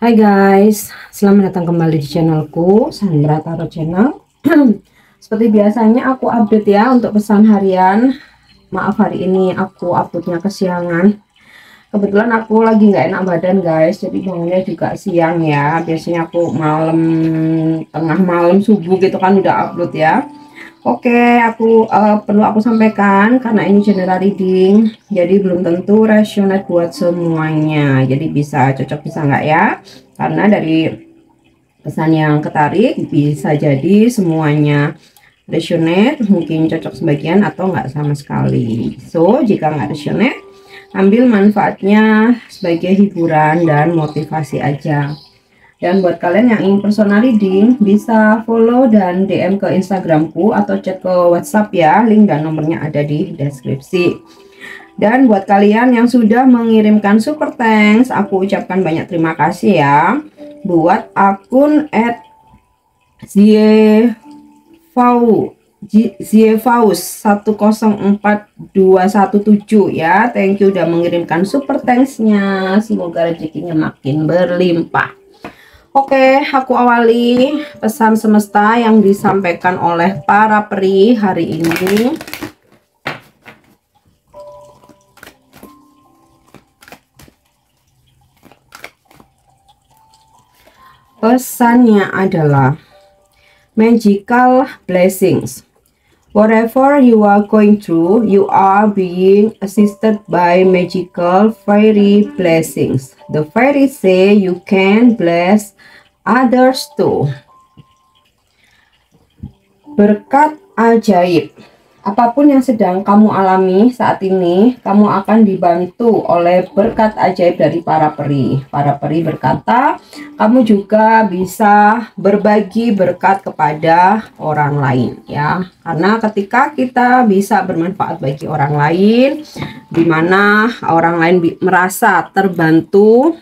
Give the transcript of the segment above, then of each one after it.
Hai guys, selamat datang kembali di channelku Sandra Tarot Channel. Seperti biasanya aku update ya untuk pesan harian. Maaf hari ini aku uploadnya kesiangan. Kebetulan aku lagi nggak enak badan guys, jadi bangunnya juga siang ya. Biasanya aku malam, tengah malam, subuh gitu kan udah upload ya. Oke, perlu aku sampaikan karena ini general reading, jadi belum tentu resonate buat semuanya. Jadi bisa cocok bisa nggak ya? Karena dari pesan yang ketarik bisa jadi semuanya resonate, mungkin cocok sebagian atau nggak sama sekali. So, jika nggak resonate, ambil manfaatnya sebagai hiburan dan motivasi aja. Dan buat kalian yang ingin personal reading, bisa follow dan DM ke Instagramku atau chat ke WhatsApp ya. Link dan nomornya ada di deskripsi. Dan buat kalian yang sudah mengirimkan super thanks, aku ucapkan banyak terima kasih ya. Buat akun @ziefaus 104217 ya. Thank you udah mengirimkan super thanksnya. Semoga rezekinya makin berlimpah. Oke, aku awali pesan semesta yang disampaikan oleh para peri hari ini. Pesannya adalah magical blessings. Whatever you are going through, you are being assisted by magical fairy blessings. The fairies say you can bless others too. Berkat ajaib. Apapun yang sedang kamu alami saat ini, kamu akan dibantu oleh berkat ajaib dari para peri. Para peri berkata, kamu juga bisa berbagi berkat kepada orang lain ya. Karena ketika kita bisa bermanfaat bagi orang lain, di mana orang lain merasa terbantu,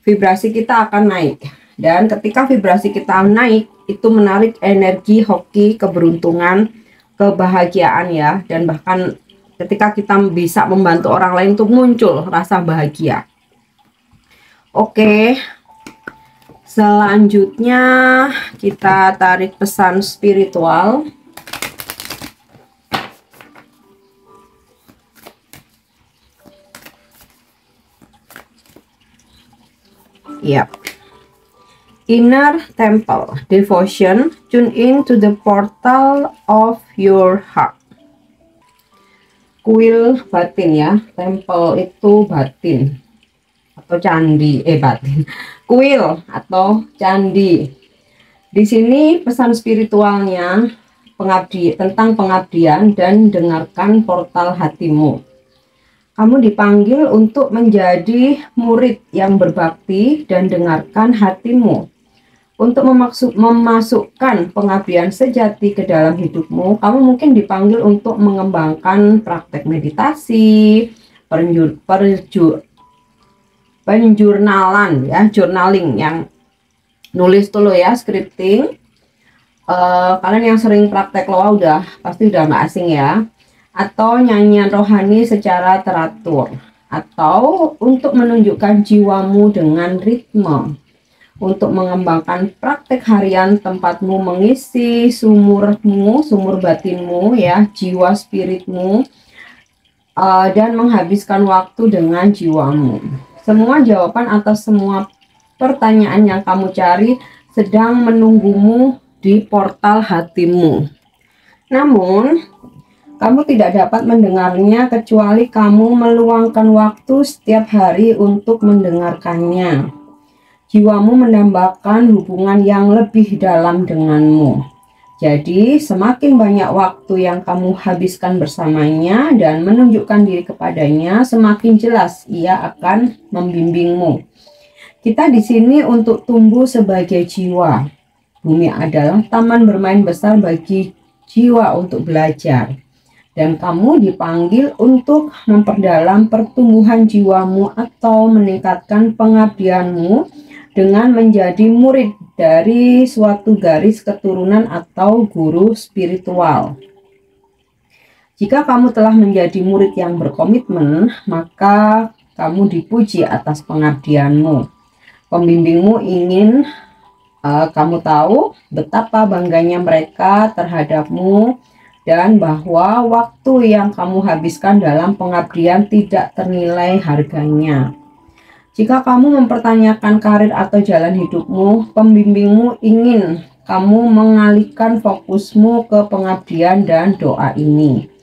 vibrasi kita akan naik. Dan ketika vibrasi kita naik, itu menarik energi hoki, keberuntungan, kebahagiaan ya. Dan bahkan ketika kita bisa membantu orang lain, itu muncul rasa bahagia. Oke, selanjutnya kita tarik pesan spiritual. Yap. Inner temple devotion, tune in to the portal of your heart. Kuil batin ya, temple itu batin atau candi, batin. Kuil atau candi. Di sini pesan spiritualnya tentang pengabdian dan dengarkan portal hatimu. Kamu dipanggil untuk menjadi murid yang berbakti dan dengarkan hatimu. Untuk memasukkan pengabdian sejati ke dalam hidupmu, kamu mungkin dipanggil untuk mengembangkan praktek meditasi, penjurnalan ya, journaling yang nulis dulu ya, scripting. Kalian yang sering praktek loa pasti udah nggak asing ya. Atau nyanyian rohani secara teratur, atau untuk menunjukkan jiwamu dengan ritme. Untuk mengembangkan praktek harian tempatmu mengisi sumur batinmu ya, jiwa spiritmu, dan menghabiskan waktu dengan jiwamu. Semua jawaban atas semua pertanyaan yang kamu cari sedang menunggumu di portal hatimu. Namun kamu tidak dapat mendengarnya kecuali kamu meluangkan waktu setiap hari untuk mendengarkannya. Jiwamu mendambakan hubungan yang lebih dalam denganmu. Jadi, semakin banyak waktu yang kamu habiskan bersamanya dan menunjukkan diri kepadanya, semakin jelas ia akan membimbingmu. Kita di sini untuk tumbuh sebagai jiwa. Bumi adalah taman bermain besar bagi jiwa untuk belajar. Dan kamu dipanggil untuk memperdalam pertumbuhan jiwamu atau meningkatkan pengabdianmu dengan menjadi murid dari suatu garis keturunan atau guru spiritual. Jika kamu telah menjadi murid yang berkomitmen, maka kamu dipuji atas pengabdianmu. Pembimbingmu ingin kamu tahu betapa bangganya mereka terhadapmu dan bahwa waktu yang kamu habiskan dalam pengabdian tidak ternilai harganya. Jika kamu mempertanyakan karir atau jalan hidupmu, pembimbingmu ingin kamu mengalihkan fokusmu ke pengabdian dan doa ini.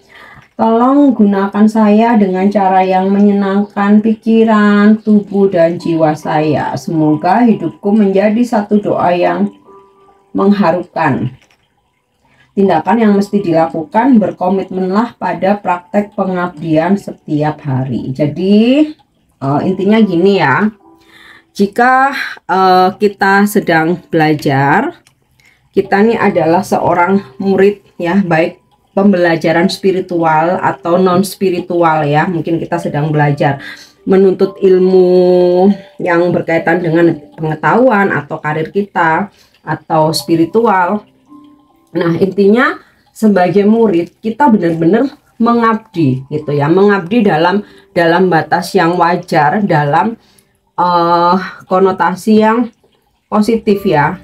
Tolong gunakan saya dengan cara yang menyenangkan pikiran, tubuh, dan jiwa saya. Semoga hidupku menjadi satu doa yang mengharukan. Tindakan yang mesti dilakukan, berkomitmenlah pada praktek pengabdian setiap hari. Jadi intinya gini ya, jika kita sedang belajar, kita nih adalah seorang murid ya, baik pembelajaran spiritual atau non spiritual ya, mungkin kita sedang belajar menuntut ilmu yang berkaitan dengan pengetahuan atau karir kita atau spiritual. Nah, intinya sebagai murid kita benar-benar mengabdi gitu ya, mengabdi dalam batas yang wajar, dalam konotasi yang positif ya.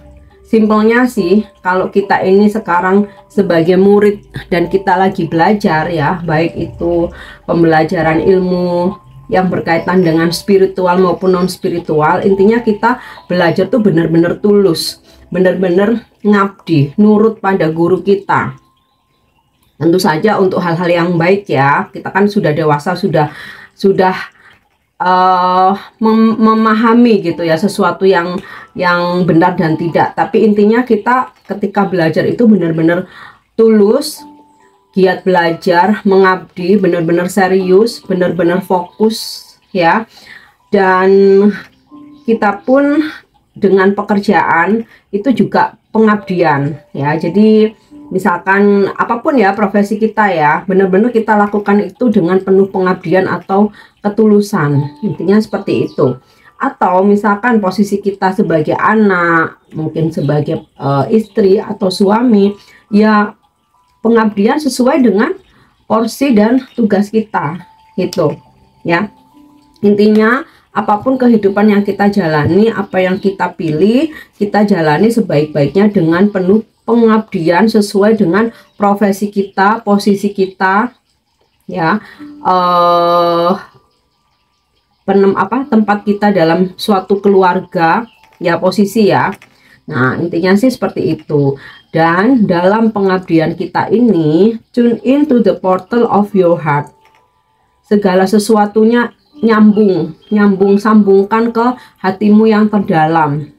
Simpelnya sih, kalau kita ini sekarang sebagai murid dan kita lagi belajar ya, baik itu pembelajaran ilmu yang berkaitan dengan spiritual maupun non spiritual, intinya kita belajar tuh benar-benar tulus, benar-benar ngabdi, nurut pada guru kita. Tentu saja untuk hal-hal yang baik ya, kita kan sudah dewasa, sudah memahami gitu ya sesuatu yang benar dan tidak. Tapi intinya kita ketika belajar itu benar-benar tulus, giat belajar, mengabdi, benar-benar serius, benar-benar fokus ya. Dan kita pun dengan pekerjaan itu juga pengabdian ya. Jadi misalkan apapun ya profesi kita ya, benar-benar kita lakukan itu dengan penuh pengabdian atau ketulusan, intinya seperti itu. Atau misalkan posisi kita sebagai anak, mungkin sebagai istri atau suami, ya pengabdian sesuai dengan porsi dan tugas kita gitu ya. Intinya apapun kehidupan yang kita jalani, apa yang kita pilih, kita jalani sebaik-baiknya dengan penuh pengabdian sesuai dengan profesi kita, posisi kita ya, tempat kita dalam suatu keluarga ya, posisi ya. Nah, intinya sih seperti itu. Dan dalam pengabdian kita ini, tune into the portal of your heart. Segala sesuatunya sambungkan ke hatimu yang terdalam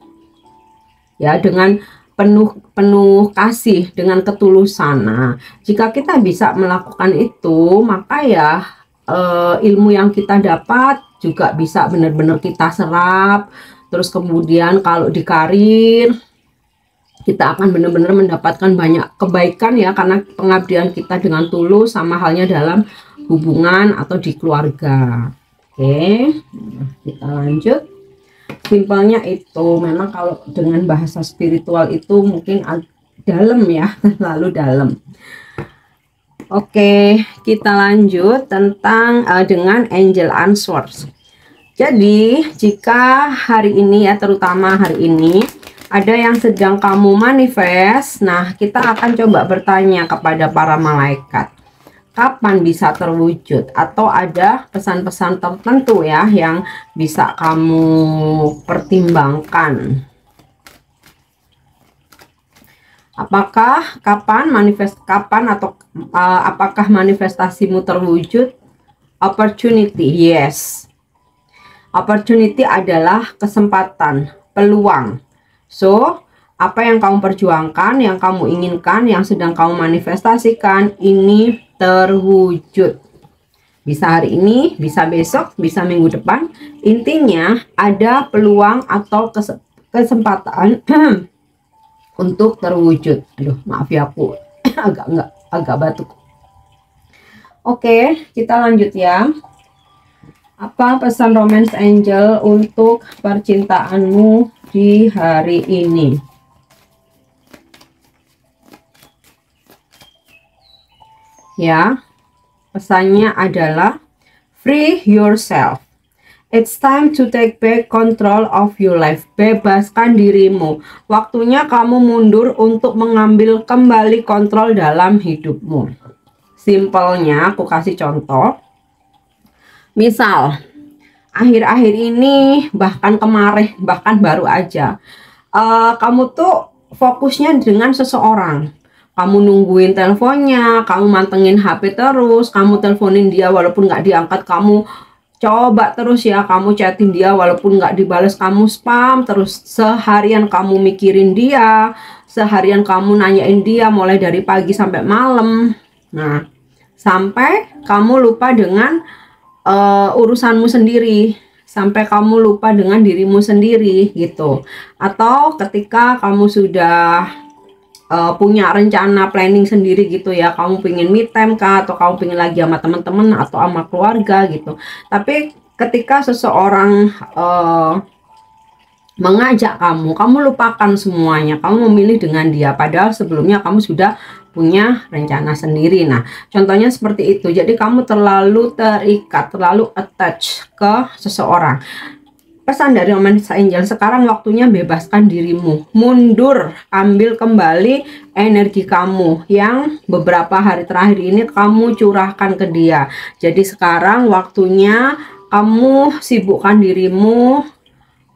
ya, dengan penuh kasih, dengan ketulusan. Nah, jika kita bisa melakukan itu, maka ya ilmu yang kita dapat juga bisa benar-benar kita serap. Terus kemudian kalau di karir, kita akan benar-benar mendapatkan banyak kebaikan ya, karena pengabdian kita dengan tulus, sama halnya dalam hubungan atau di keluarga. Oke, kita lanjut. Simpelnya itu, memang kalau dengan bahasa spiritual itu mungkin dalam ya, terlalu dalam. Oke, kita lanjut tentang dengan angel answers. Jadi jika hari ini ya, terutama hari ini ada yang sedang kamu manifest, nah kita akan coba bertanya kepada para malaikat, kapan bisa terwujud, atau ada pesan-pesan tertentu ya yang bisa kamu pertimbangkan. Apakah apakah manifestasimu terwujud? Opportunity, yes. Opportunity adalah kesempatan, peluang. So, apa yang kamu perjuangkan, yang kamu inginkan, yang sedang kamu manifestasikan, ini terwujud. Bisa hari ini, bisa besok, bisa minggu depan. Intinya ada peluang atau kesempatan untuk terwujud. Aduh, maaf ya, aku agak batuk. Oke, kita lanjut ya. Apa pesan romance angel untuk percintaanmu di hari ini? Ya, pesannya adalah free yourself It's time to take back control of your life. Bebaskan dirimu. Waktunya kamu mundur untuk mengambil kembali kontrol dalam hidupmu. Simpelnya aku kasih contoh. Misal, akhir-akhir ini, bahkan kemarin, bahkan baru aja, kamu tuh fokusnya dengan seseorang. Kamu nungguin teleponnya, kamu mantengin HP terus, kamu teleponin dia walaupun nggak diangkat, kamu coba terus ya, kamu chatting dia walaupun nggak dibales, kamu spam terus. Seharian kamu mikirin dia, seharian kamu nanyain dia mulai dari pagi sampai malam. Nah, sampai kamu lupa dengan urusanmu sendiri, sampai kamu lupa dengan dirimu sendiri gitu. Atau ketika kamu sudah punya rencana planning sendiri gitu ya, kamu pengen me time kah, atau kamu pengen lagi sama teman-teman atau sama keluarga gitu, tapi ketika seseorang mengajak kamu lupakan semuanya, kamu memilih dengan dia padahal sebelumnya kamu sudah punya rencana sendiri. Nah, contohnya seperti itu. Jadi kamu terlalu terikat, terlalu attach ke seseorang. Pesan dari Romansa Angel, sekarang waktunya bebaskan dirimu, mundur, ambil kembali energi kamu yang beberapa hari terakhir ini kamu curahkan ke dia. Jadi sekarang waktunya kamu sibukkan dirimu,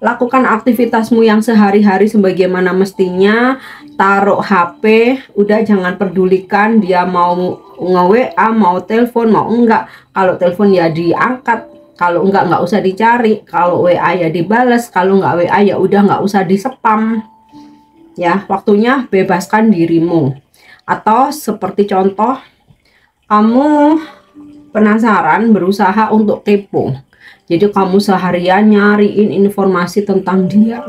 lakukan aktivitasmu yang sehari-hari sebagaimana mestinya, taruh HP, udah jangan pedulikan dia mau nge-WA, mau telepon, mau enggak. Kalau telepon ya diangkat, kalau enggak usah dicari, kalau WA ya dibales, kalau enggak WA ya udah enggak usah di spam. Ya, waktunya bebaskan dirimu. Atau seperti contoh, kamu penasaran, berusaha untuk kepo. Jadi kamu seharian nyariin informasi tentang dia.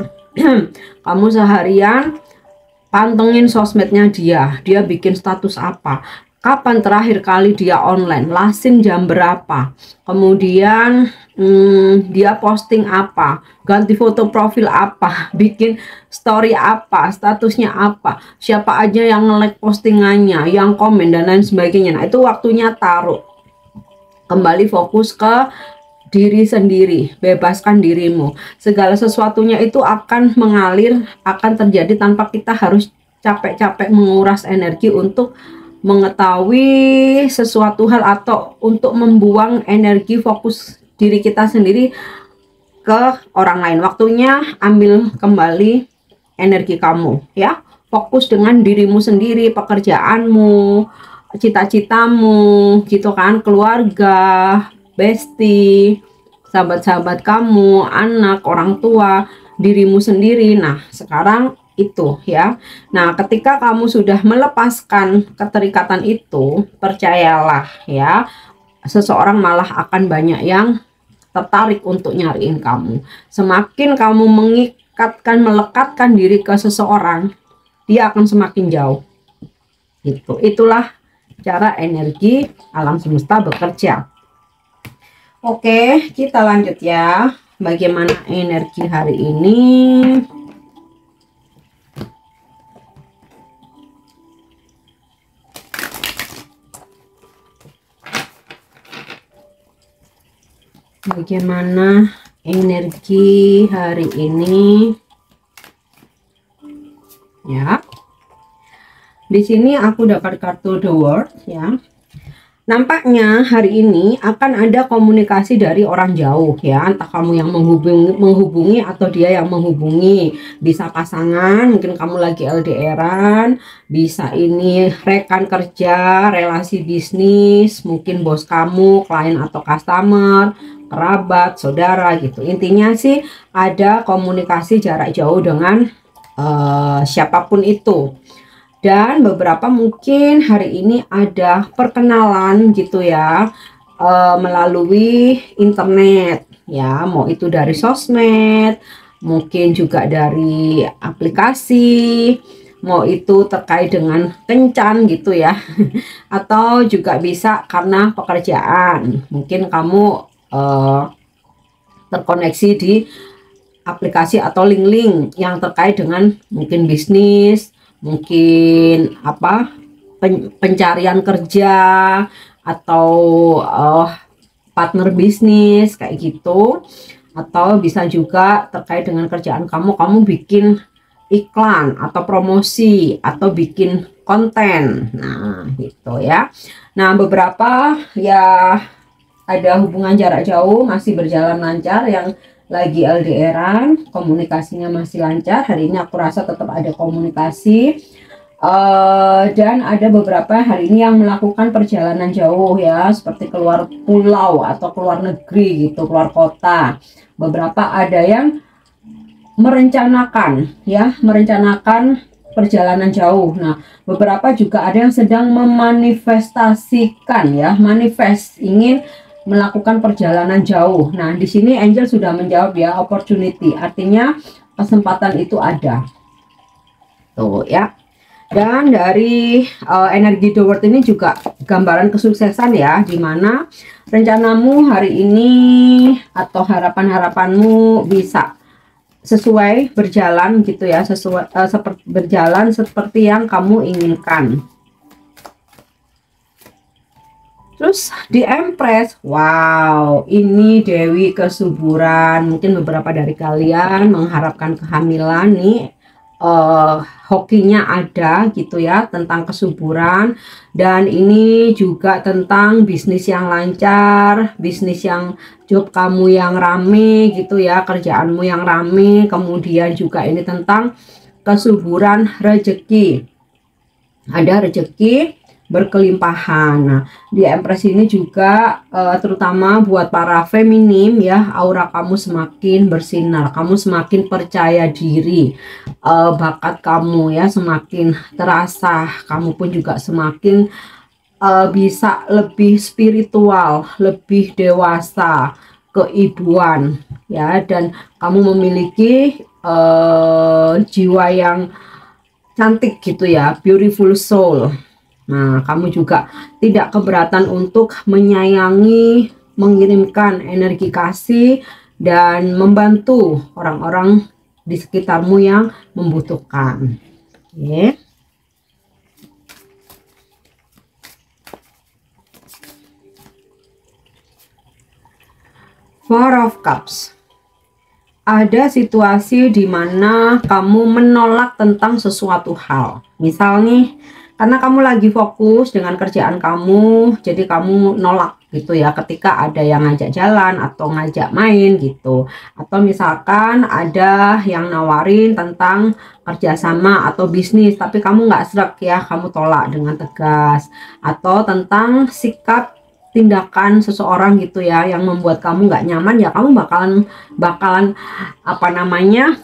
Kamu seharian pantengin sosmednya dia bikin status apa, kapan terakhir kali dia online, lasin jam berapa, kemudian dia posting apa, ganti foto profil apa, bikin story apa, statusnya apa, siapa aja yang nge-like postingannya, yang komen dan lain sebagainya. Nah, itu waktunya taruh kembali, fokus ke diri sendiri, bebaskan dirimu. Segala sesuatunya itu akan mengalir, akan terjadi tanpa kita harus capek-capek menguras energi untuk mengetahui sesuatu hal atau untuk membuang energi fokus diri kita sendiri ke orang lain. Waktunya ambil kembali energi kamu ya. Fokus dengan dirimu sendiri, pekerjaanmu, cita-citamu gitu kan, keluarga, bestie, sahabat-sahabat kamu, anak, orang tua, dirimu sendiri. Nah, sekarang itu ya. Nah, ketika kamu sudah melepaskan keterikatan itu, percayalah ya, seseorang malah akan banyak yang tertarik untuk nyariin kamu. Semakin kamu melekatkan diri ke seseorang, dia akan semakin jauh. Gitu. Itulah cara energi alam semesta bekerja. Oke, kita lanjut ya. Bagaimana energi hari ini? Bagaimana energi hari ini? Ya. Di sini aku dapat kartu The World ya. Nampaknya hari ini akan ada komunikasi dari orang jauh ya, entah kamu yang menghubungi atau dia yang menghubungi. Bisa pasangan, mungkin kamu lagi LDRan, bisa ini rekan kerja, relasi bisnis, mungkin bos kamu, klien atau customer, kerabat, saudara gitu. Intinya sih ada komunikasi jarak jauh dengan siapapun itu. Dan beberapa mungkin hari ini ada perkenalan gitu ya, melalui internet ya, mau itu dari sosmed, mungkin juga dari aplikasi, mau itu terkait dengan kencan gitu ya, atau juga bisa karena pekerjaan, mungkin kamu terkoneksi di aplikasi atau link-link yang terkait dengan mungkin bisnis, mungkin apa, pencarian kerja, atau partner bisnis kayak gitu, atau bisa juga terkait dengan kerjaan kamu bikin iklan atau promosi atau bikin konten. Nah, gitu ya. Nah, beberapa ya ada hubungan jarak jauh masih berjalan lancar, yang lagi LDRan komunikasinya masih lancar. Hari ini aku rasa tetap ada komunikasi. Dan ada beberapa hari ini yang melakukan perjalanan jauh ya, seperti keluar pulau atau keluar negeri gitu, keluar kota. Beberapa ada yang merencanakan perjalanan jauh. Nah, beberapa juga ada yang sedang memanifestasikan ya, manifest ingin melakukan perjalanan jauh. Nah, di sini Angel sudah menjawab ya, opportunity, artinya kesempatan itu ada. Tuh ya. Dan dari energi The World ini juga gambaran kesuksesan ya, dimana rencanamu hari ini atau harapan-harapanmu bisa sesuai berjalan gitu ya, sesuai berjalan seperti yang kamu inginkan. Terus di Empress, wow, ini Dewi kesuburan. Mungkin beberapa dari kalian mengharapkan kehamilan nih. Hokinya ada gitu ya, tentang kesuburan. Dan ini juga tentang bisnis yang lancar, bisnis yang job kamu yang rame gitu ya, kerjaanmu yang rame. Kemudian juga ini tentang kesuburan rezeki, ada rezeki berkelimpahan. Nah, di Empress ini juga terutama buat para feminim ya, aura kamu semakin bersinar, kamu semakin percaya diri, bakat kamu ya semakin terasa, kamu pun juga semakin bisa lebih spiritual, lebih dewasa, keibuan ya, dan kamu memiliki jiwa yang cantik gitu ya, beautiful soul. Nah, kamu juga tidak keberatan untuk menyayangi, mengirimkan energi kasih, dan membantu orang-orang di sekitarmu yang membutuhkan. Oke. Four of Cups. Ada situasi di mana kamu menolak tentang sesuatu hal. Misal nih, karena kamu lagi fokus dengan kerjaan kamu, jadi kamu nolak gitu ya ketika ada yang ngajak jalan atau ngajak main gitu. Atau misalkan ada yang nawarin tentang kerjasama atau bisnis, tapi kamu nggak srek ya, kamu tolak dengan tegas. Atau tentang sikap tindakan seseorang gitu ya, yang membuat kamu nggak nyaman, ya kamu bakalan apa namanya,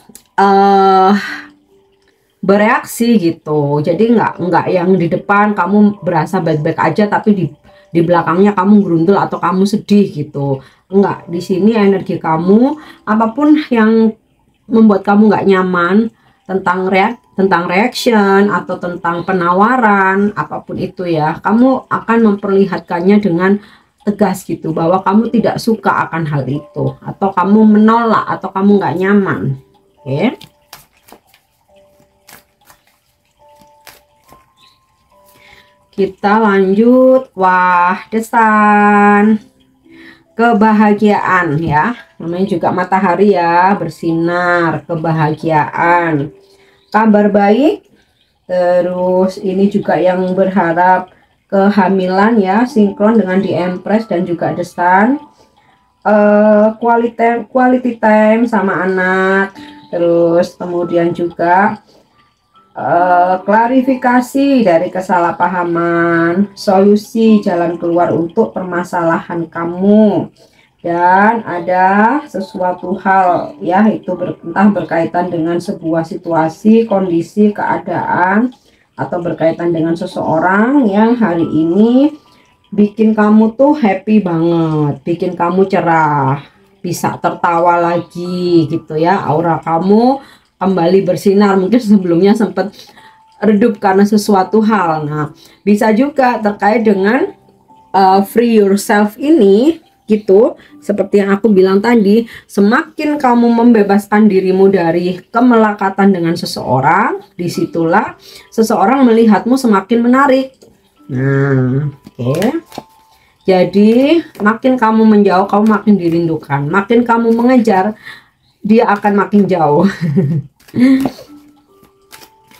bereaksi gitu. Jadi nggak yang di depan kamu berasa baik-baik aja, tapi di belakangnya kamu gerundel atau kamu sedih gitu. Enggak, di sini energi kamu, apapun yang membuat kamu nggak nyaman tentang reaction atau tentang penawaran apapun itu ya, kamu akan memperlihatkannya dengan tegas gitu, bahwa kamu tidak suka akan hal itu, atau kamu menolak, atau kamu nggak nyaman. Oke. Kita lanjut. Wah, The Sun, kebahagiaan ya, namanya juga matahari ya, bersinar, kebahagiaan, kabar baik. Terus ini juga yang berharap kehamilan ya, sinkron dengan di Empress dan juga The Sun. Quality time sama anak. Terus kemudian juga klarifikasi dari kesalahpahaman, solusi jalan keluar untuk permasalahan kamu. Dan ada sesuatu hal ya, itu entah berkaitan dengan sebuah situasi, kondisi, keadaan, atau berkaitan dengan seseorang yang hari ini bikin kamu tuh happy banget, bikin kamu cerah, bisa tertawa lagi gitu ya, aura kamu kembali bersinar. Mungkin sebelumnya sempat redup karena sesuatu hal. Nah, bisa juga terkait dengan free yourself ini gitu, seperti yang aku bilang tadi, semakin kamu membebaskan dirimu dari kemelekatan dengan seseorang, disitulah seseorang melihatmu semakin menarik. Nah, oke. Jadi makin kamu menjauh, kamu makin dirindukan. Makin kamu mengejar, dia akan makin jauh.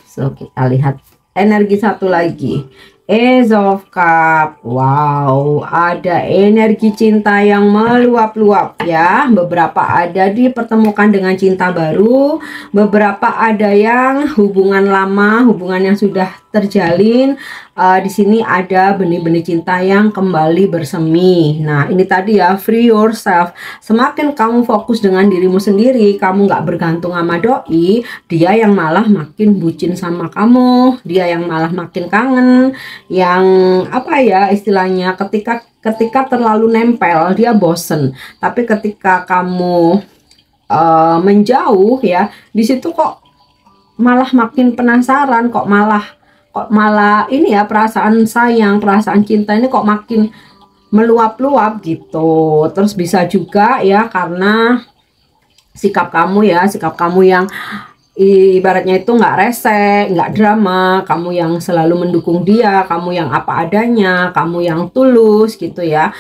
So kita lihat energi satu lagi, Ace of Cup. Wow, ada energi cinta yang meluap-luap ya. Beberapa ada dipertemukan dengan cinta baru, beberapa ada yang hubungan lama, hubungan yang sudah terjalin. Di sini ada benih-benih cinta yang kembali bersemi. Nah, ini tadi ya, free yourself. Semakin kamu fokus dengan dirimu sendiri, kamu nggak bergantung sama doi, dia yang malah makin bucin sama kamu, dia yang malah makin kangen, yang apa ya istilahnya, ketika terlalu nempel dia bosen. Tapi ketika kamu menjauh ya, di situ kok malah makin penasaran, kok malah ini ya, perasaan sayang, perasaan cinta ini kok makin meluap-luap gitu. Terus bisa juga ya karena sikap kamu yang ibaratnya itu nggak rese, nggak drama, kamu yang selalu mendukung dia, kamu yang apa adanya, kamu yang tulus gitu ya,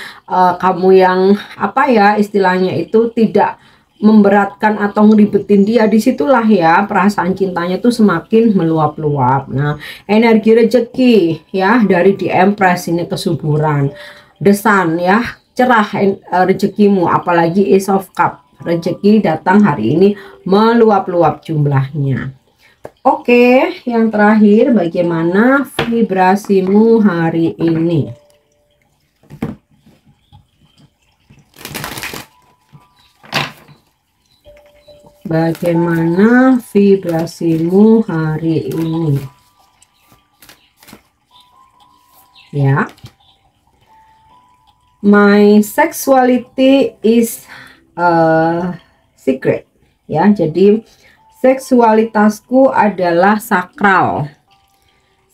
kamu yang apa ya istilahnya itu tidak memberatkan atau ngeribetin dia. Disitulah ya perasaan cintanya tuh semakin meluap-luap. Nah, energi rezeki ya dari di Empress ini kesuburan, desan ya, cerah rezekimu, apalagi Ace of Cup, rezeki datang hari ini meluap-luap jumlahnya. Oke, yang terakhir, bagaimana vibrasimu hari ini? Bagaimana vibrasimu hari ini? Ya. My sexuality is secret. Ya, jadi seksualitasku adalah sakral.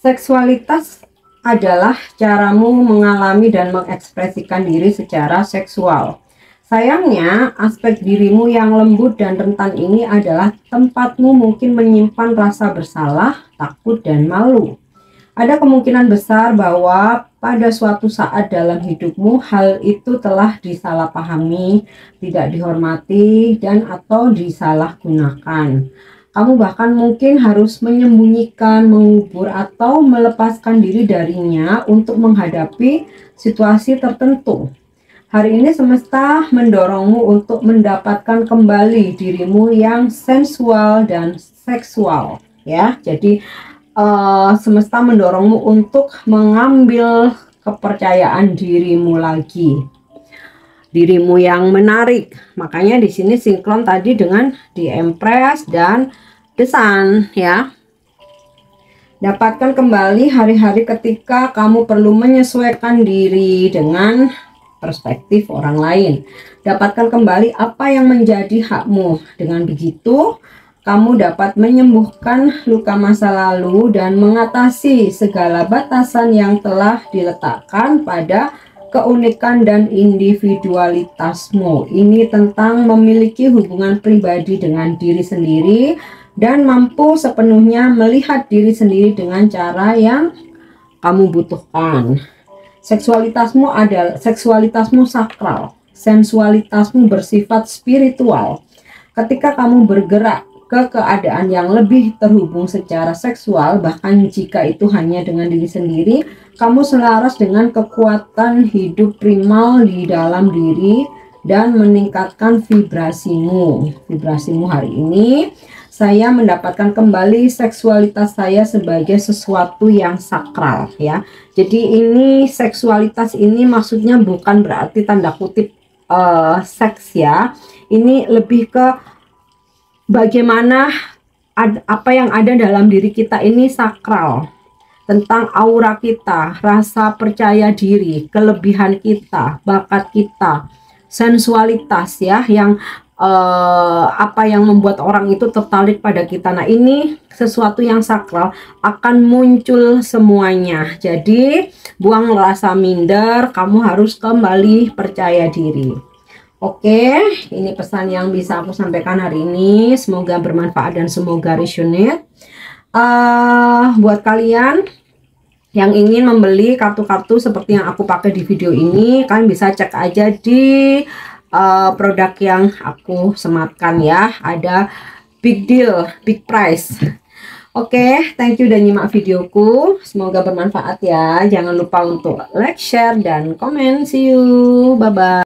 Seksualitas adalah caramu mengalami dan mengekspresikan diri secara seksual. Sayangnya, aspek dirimu yang lembut dan rentan ini adalah tempatmu mungkin menyimpan rasa bersalah, takut, dan malu. Ada kemungkinan besar bahwa pada suatu saat dalam hidupmu hal itu telah disalahpahami, tidak dihormati, dan atau disalahgunakan. Kamu bahkan mungkin harus menyembunyikan, mengubur, atau melepaskan diri darinya untuk menghadapi situasi tertentu. Hari ini semesta mendorongmu untuk mendapatkan kembali dirimu yang sensual dan seksual ya. Jadi semesta mendorongmu untuk mengambil kepercayaan dirimu lagi, dirimu yang menarik. Makanya di sini sinkron tadi dengan di Empress dan The Sun ya. Dapatkan kembali hari-hari ketika kamu perlu menyesuaikan diri dengan perspektif orang lain. Dapatkan kembali apa yang menjadi hakmu. Dengan begitu, kamu dapat menyembuhkan luka masa lalu dan mengatasi segala batasan yang telah diletakkan pada keunikan dan individualitasmu. Ini tentang memiliki hubungan pribadi dengan diri sendiri dan mampu sepenuhnya melihat diri sendiri dengan cara yang kamu butuhkan. Seksualitasmu sakral, sensualitasmu bersifat spiritual. Ketika kamu bergerak ke keadaan yang lebih terhubung secara seksual, bahkan jika itu hanya dengan diri sendiri, kamu selaras dengan kekuatan hidup primal di dalam diri dan meningkatkan vibrasimu. Vibrasimu hari ini, saya mendapatkan kembali seksualitas saya sebagai sesuatu yang sakral ya. Jadi ini seksualitas ini maksudnya bukan berarti tanda kutip seks ya. Ini lebih ke bagaimana apa yang ada dalam diri kita ini sakral, tentang aura kita, rasa percaya diri, kelebihan kita, bakat kita, sensualitas ya, yang apa yang membuat orang itu tertarik pada kita. Nah, ini sesuatu yang sakral akan muncul semuanya. Jadi buang rasa minder, kamu harus kembali percaya diri. Oke, ini pesan yang bisa aku sampaikan hari ini. Semoga bermanfaat dan semoga resonate. Buat kalian yang ingin membeli kartu-kartu seperti yang aku pakai di video ini, kalian bisa cek aja di produk yang aku sematkan ya. Ada big deal, big price. Oke, thank you udah nyimak videoku. Semoga bermanfaat ya. Jangan lupa untuk like, share, dan komen. See you. Bye-bye.